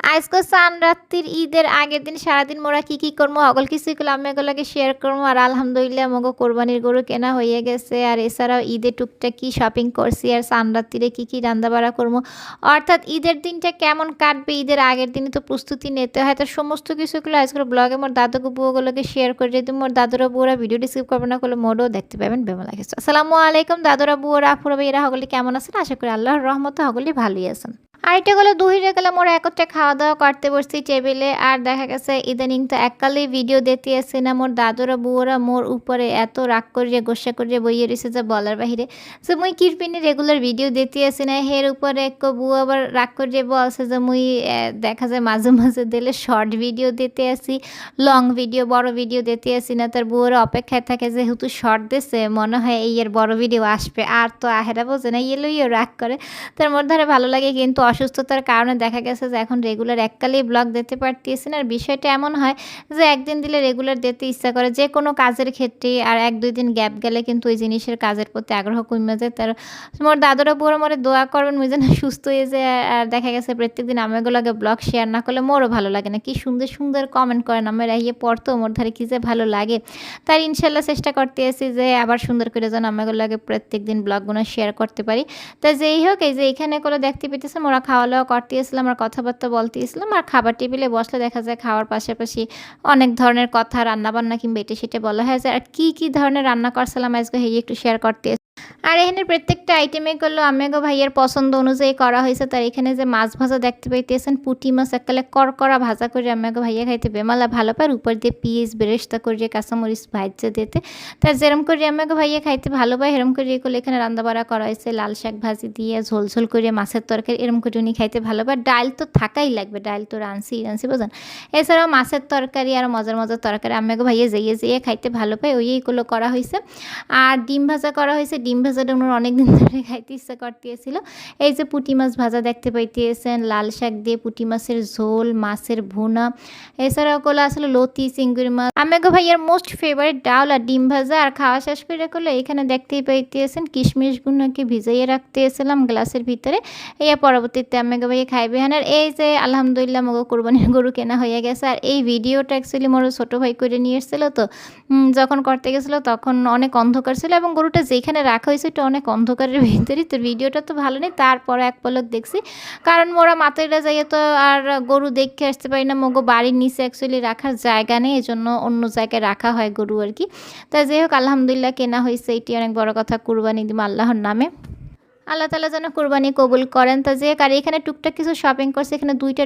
আজকে চান রাত্রির ঈদের আগের দিন সারাদিন মোরা কি করবো সকল কিছুই করলে আমি এগুলোকে শেয়ার করবো। আর আলহামদুলিল্লাহ মগো কোরবানির গরু কেনা হয়ে গেছে। আর এছাড়াও ঈদে টুকটাক কি শপিং করছি আর চান রাত্রিরে কী রান্না বাড়া করবো, অর্থাৎ ঈদের দিনটা কেমন কাটবে ঈদের আগের দিনই তো প্রস্তুতি নিতে হয়। তার সমস্ত কিছুগুলো আজকের ব্লগে মোর দাদুকে বুয়োগুলোকে শেয়ার করে যদি মোর দাদুরা বুয়োরা ভিডিও রিসিভ করবে না করলে মোরও দেখতে পাবেন বেমন লাগে। আসসালামু আলাইকুম দাদুরা বুয়োরা আপুরা ভাইয়েরা সকলে কেমন আছেন? আশা করি আল্লাহর রহমতে সকলেই ভালোই আছেন। আরেকটা গেলো দুহিরে গেলাম ওরা একত্রে খাওয়া দাওয়া করতে বসছি টেবিলে। আর দেখা গেছে ইদানিং তো এককালেই ভিডিও দিতে আসছে না। মোর দাদুরা বুয়োরা মোর উপরে এত রাগ করিয়ে গোসা করিয়ে বইয়ে রয়েছে যে বলার বাহিরে। যে মুই কিরপিনি রেগুলার ভিডিও দিতে আসি না, হের উপরে এক বুয়ো আবার রাগ করিয়ে বলছে যে মুই দেখা যায় মাঝে মাঝে দিলে শর্ট ভিডিও দিতে আসি, লং ভিডিও বড় ভিডিও দিতে আসি না। তার বুয়োরা অপেক্ষায় থাকে যেহেতু শর্ট দিছে মনে হয় এই এর বড় ভিডিও আসবে, আর তো আহেরা বোঝে না, ইয়েলইও রাগ করে। তার মধ্যে ভালো লাগে, কিন্তু অসুস্থতার কারণে দেখা গেছে যে এখন রেগুলার এককালেই ব্লগ দিতে পারতেছি না। আর বিষয়টা এমন হয় যে একদিন দিলে রেগুলার দিতে ইচ্ছা করে যে কোনো কাজের ক্ষেত্রে, আর এক দুই দিন গ্যাপ গেলে কিন্তু ওই জিনিসের কাজের প্রতি আগ্রহ কমে যায়। তার মোর দাদুরা বুড়ো মোরে দোয়া করবেন মুই যেন সুস্থ হয়ে যায়। আর দেখা গেছে প্রত্যেকদিন আমিগুলোকে ব্লগ শেয়ার না করলে মোরও ভালো লাগে না। কি সুন্দর সুন্দর কমেন্ট করেন আমার ইয়ে পড়তো মোর ধারে কী যে ভালো লাগে। তার ইনশাল্লাহ চেষ্টা করতে আসি যে আবার সুন্দর করে যেন আমিগুলোকে প্রত্যেকদিন ব্লগগুলো শেয়ার করতে পারি। তা যেই হোক, এই যে এখানে করে দেখতে পেতেছিলাম ওরা খাওয়া দাওয়া করতে এসেছিলাম আর কথাবার্তা বলতে এসেছিলাম। আর খাবার টেবিলে বসলে দেখা যায় খাওয়ার পাশাপাশি অনেক ধরনের কথা রান্নাবান্না কিংবা এটা সেটা বলা হয় যে আর কী ধরনের রান্না করছিলাম আজকে হেই একটু শেয়ার করতে। আর এখানে প্রত্যেকটা আইটেমে করলো আমেগো ভাইয়ের পছন্দ অনুযায়ী করা হয়েছে। তার এখানে যে মাছ ভাজা দেখতে পাইতেছেন পুঁটি মাছ এককালে করকরা ভাজা করে আমেগো ভাইয়া খাইতে বেমালা ভালো পায়, উপর দিয়ে পিঁয়াজ বেরেস্তা করে কাঁচামরিচ ভাজা দিতে। তার যেরম করে আমেগো ভাইয়া খাইতে ভালো পায় এরম করে এগুলো এখানে রান্নাবাড়া করা হয়েছে। লাল শাক ভাজি দিয়ে ঝোল করে মাছের তরকারি এরম করে উনি খাইতে ভালো পায়। ডাল তো থাকাই লাগবে, ডাল তো রাঁধছি বোঝেন। এছাড়াও মাছের তরকারি আর মজার তরকারি আমেগো ভাইয়া যেয়ে খাইতে ভালো পায়, ওইগুলো করা হয়েছে। আর ডিম ভাজা করা হয়েছে, ডিম ভাজাটা ওনার অনেক দিন ধরে খাইতে ইচ্ছা করতেছিল। এই যে পুঁটি মাছ ভাজা দেখতে পাইতেছেন, লাল শাক দিয়ে পুঁটি মাছের ঝোল, মাছের ভুনা, এছাড়াও করলে আসলে লতি চিংড়ি মাছ আমেগো ভাইয়ার মোস্ট ফেভারিট ডাল আর ডিম ভাজা। আর খাওয়া শেষ করে করলে এখানে দেখতেই পাইতেছেন কিশমিশগুলোকে ভিজাইয়ে রাখতেছিলাম গ্লাসের ভিতরে। এই পরবর্তীতে আমেগো ভাইয়া খাইবে হান। আর এই যে আলহামদুলিল্লাহ মগো কোরবানির গরু কেনা হয়ে গেছে। আর এই ভিডিওটা অ্যাকচুয়ালি মোর ছোটো ভাই করে নিয়ে এসেছিল, তো যখন করতে গেছিলো তখন অনেক অন্ধকার ছিল এবং গরুটা যেখানে রাখা হয়েছে এটা অনেক অন্ধকারের ভিতরে। তো ভিডিওটা তো ভালো নেই, তারপরে এক পলক দেখছি, কারণ মোরা মাথাটা যাইয়ে তো আর গরু দেখে আসতে পারি না। মগো বাড়ির নিচে অ্যাকচুয়ালি রাখার জায়গা নেই, এজন্য অন্য জায়গায় রাখা হয় গরু আর কি। তাই যাই হোক আলহামদুলিল্লাহ কেনা হয়েছে, এটি অনেক বড় কথা। কুরবানি দিব আল্লাহর নামে, আল্লাহ তাআলা যেন কুরবানি কবুল করেন। তা যে আর এখানে টুকটাক কিছু শপিং করছে, এখানে 2টা